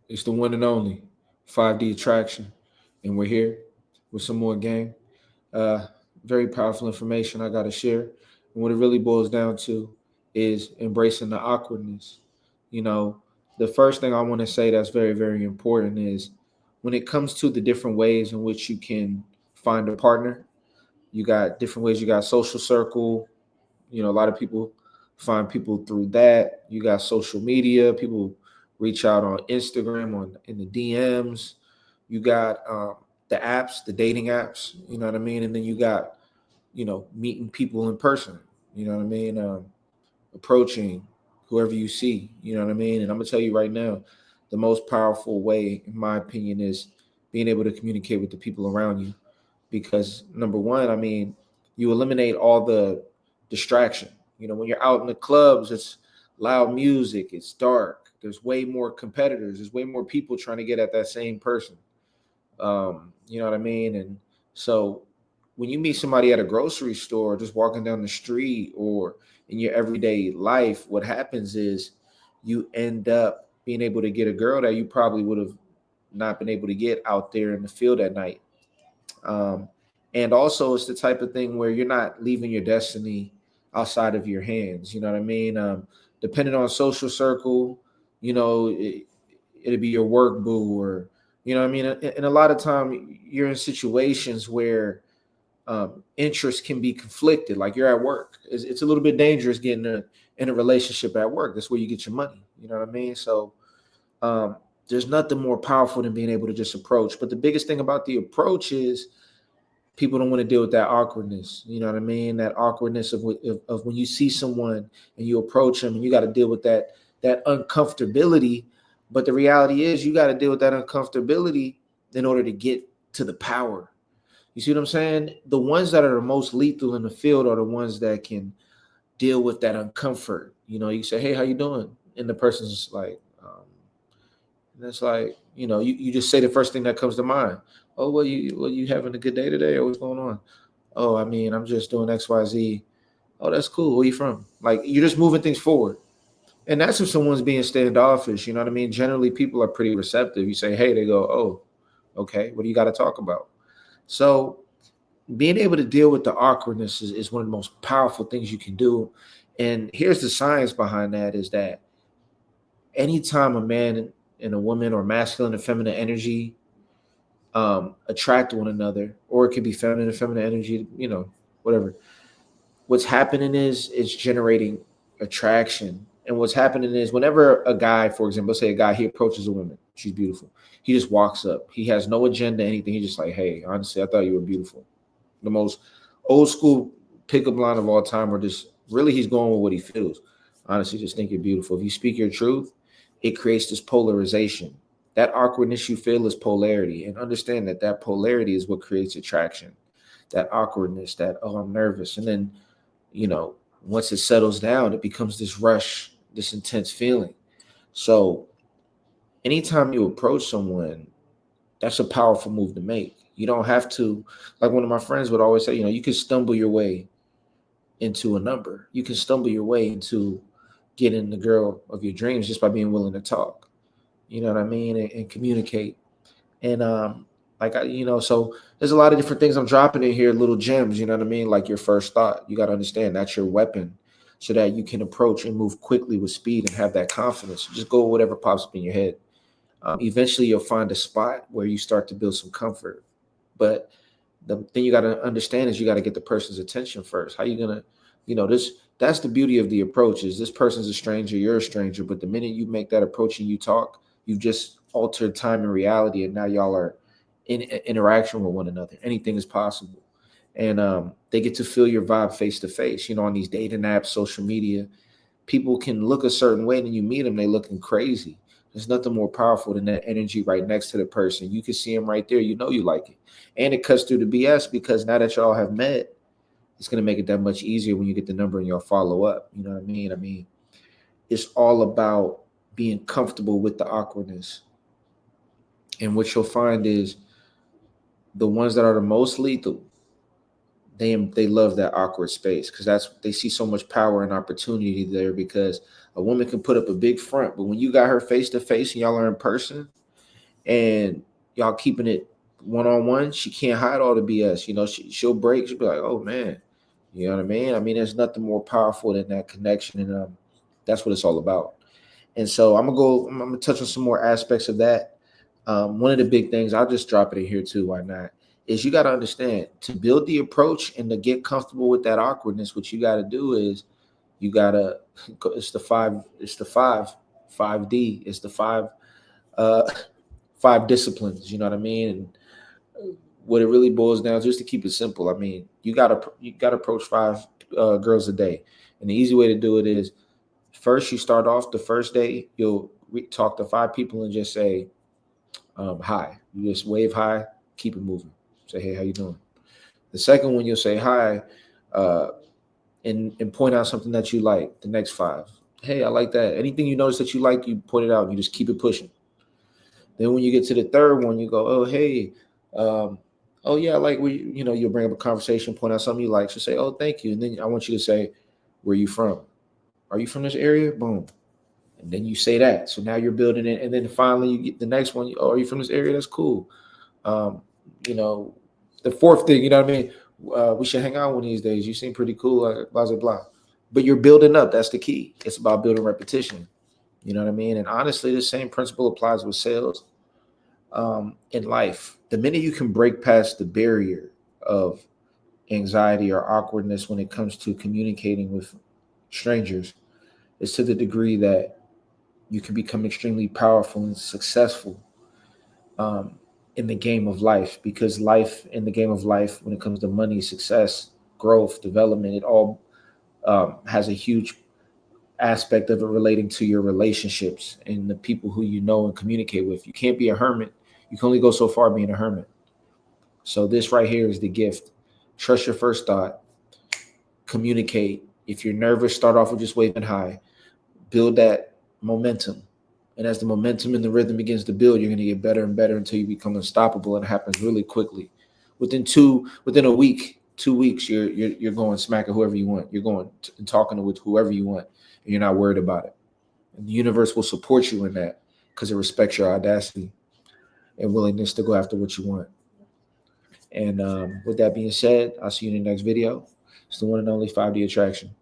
It's the one and only 5D Attraction. And we're here with some more game. Uh, Very powerful information I got to share. And what it really boils down to is embracing the awkwardness. You know, the first thing I want to say that's very, very important is when it comes to the different ways in which you can find a partner, you got different ways. You got social circle. A lot of people find people through that. You got social media. People reach out on Instagram, on in the DMs. You got the apps, the dating apps. You know what I mean? And then you got meeting people in person. You know what I mean? Approaching whoever you see. You know what I mean? And I'm gonna tell you right now, the most powerful way, in my opinion, is being able to communicate with the people around you. Because number one, I mean, you eliminate all the distraction. When you're out in the clubs, it's loud music, it's dark. There's way more competitors. There's way more people trying to get at that same person. You know what I mean? And so when you meet somebody at a grocery store, just walking down the street, or in your everyday life, what happens is you end up being able to get a girl that you probably would have not been able to get out there in the field at night. Um, and also, it's the type of thing where you're not leaving your destiny outside of your hands. You know what I mean? Depending on social circle, it'll be your work boo, or what I mean. And a lot of time, you're in situations where interests can be conflicted. Like you're at work, it's a little bit dangerous getting in a relationship at work. That's where you get your money. You know what I mean? So um, there's nothing more powerful than being able to just approach. But the biggest thing about the approach is people don't want to deal with that awkwardness. You know what I mean? That awkwardness of when you see someone and you approach them, and you got to deal with that uncomfortability. But the reality is, you got to deal with that uncomfortability in order to get to the power. You see what I'm saying? The ones that are the most lethal in the field are the ones that can deal with that uncomfort. You say, "Hey, how you doing?" And the person's like, and it's like, you just say the first thing that comes to mind. Oh, well, you having a good day today, or what's going on? Oh, I mean, I'm just doing XYZ. Oh, that's cool. Where you from? Like, you're just moving things forward. And that's if someone's being standoffish. You know what I mean? Generally, people are pretty receptive. You say, hey, they go, oh, okay. What do you got to talk about? So being able to deal with the awkwardness is one of the most powerful things you can do. And here's the science behind that is that anytime a man and a woman, or masculine and feminine energy, attract one another, or it could be feminine and feminine energy, whatever. What's happening is it's generating attraction. And what's happening is whenever a guy, for example, let's say a guy, he approaches a woman, she's beautiful. He just walks up. He has no agenda, anything. He's just like, hey, honestly, I thought you were beautiful. The most old school pickup line of all time, or just really he's going with what he feels. Honestly, just think you're beautiful. If you speak your truth, it creates this polarization. That awkwardness you feel is polarity, and understand that that polarity is what creates attraction. That awkwardness, that, oh, I'm nervous, and then you know once it settles down, it becomes this rush, this intense feeling. So anytime you approach someone, that's a powerful move to make. You don't have to, like one of my friends would always say, you can stumble your way into a number. You can stumble your way into getting the girl of your dreams just by being willing to talk. You know what I mean? And communicate. And so there's a lot of different things I'm dropping in here, little gems, you know what I mean? Like your first thought. You got to understand that's your weapon, so that you can approach and move quickly with speed and have that confidence. Just go with whatever pops up in your head. Eventually, you'll find a spot where you start to build some comfort. But the thing you got to understand is you got to get the person's attention first. How you gonna, this? That's the beauty of the approach. Is this person's a stranger, you're a stranger, but the minute you make that approach and you talk, you've just altered time and reality, and now y'all are in interaction with one another. Anything is possible, and they get to feel your vibe face to face. On these dating apps, social media, people can look a certain way, and then you meet them, they looking crazy. There's nothing more powerful than that energy right next to the person. You can see them right there. You like it. And it cuts through the BS, because now that y'all have met, it's going to make it that much easier when you get the number and y'all follow up. You know what I mean? I mean, it's all about being comfortable with the awkwardness. And what you'll find is the ones that are the most lethal, they love that awkward space, because they see so much power and opportunity there. Because a woman can put up a big front, but when you got her face to face and y'all are in person, and y'all keeping it one-on-one, she can't hide all the BS. You know, she'll break. She'll be like, oh man, you know what I mean? I mean, there's nothing more powerful than that connection, and that's what it's all about. And so I'm gonna touch on some more aspects of that. One of the big things, I'll just drop it in here too, why not? Is you got to understand, to build the approach and to get comfortable with that awkwardness, what you got to do is you got to, it's the 5D, it's the uh, five disciplines, you know what I mean? And what it really boils down to, just to keep it simple, I mean, you got to approach five girls a day. And the easy way to do it is, first, you start off the first day, you'll talk to five people and just say, hi. You just wave hi, keep it moving. Say, hey, how you doing? The second one, you'll say hi, uh, and point out something that you like. The next five, hey, I like that. Anything you notice that you like, you point it out and you just keep it pushing. Then when you get to the third one, you go, oh, hey, oh yeah, I like you'll bring up a conversation, point out something you like. So say, oh, thank you. And then I want you to say, where you from? Are you from this area? Boom. And then you say that. So now you're building it. And then finally you get the next one. Oh, are you from this area? That's cool. Um, you know, the fourth thing, you know what I mean? We should hang out one of these days. You seem pretty cool, blah, blah, blah. But you're building up. That's the key. It's about building repetition. You know what I mean? And honestly, the same principle applies with sales, in life. The minute you can break past the barrier of anxiety or awkwardness when it comes to communicating with strangers, is to the degree that you can become extremely powerful and successful, um, in the game of life. Because life, in the game of life, when it comes to money, success, growth, development, it all has a huge aspect of it relating to your relationships and the people who you know and communicate with. You can't be a hermit. You can only go so far being a hermit. So this right here is the gift. Trust your first thought. Communicate. If you're nervous, start off with just waving hi. Build that momentum. And as the momentum and the rhythm begins to build, you're going to get better and better until you become unstoppable. And it happens really quickly. Within a week, 2 weeks, you're going smacking whoever you want. You're going and talking with whoever you want, and you're not worried about it. And the universe will support you in that because it respects your audacity and willingness to go after what you want. And with that being said, I'll see you in the next video. It's the one and only 5D Attraction.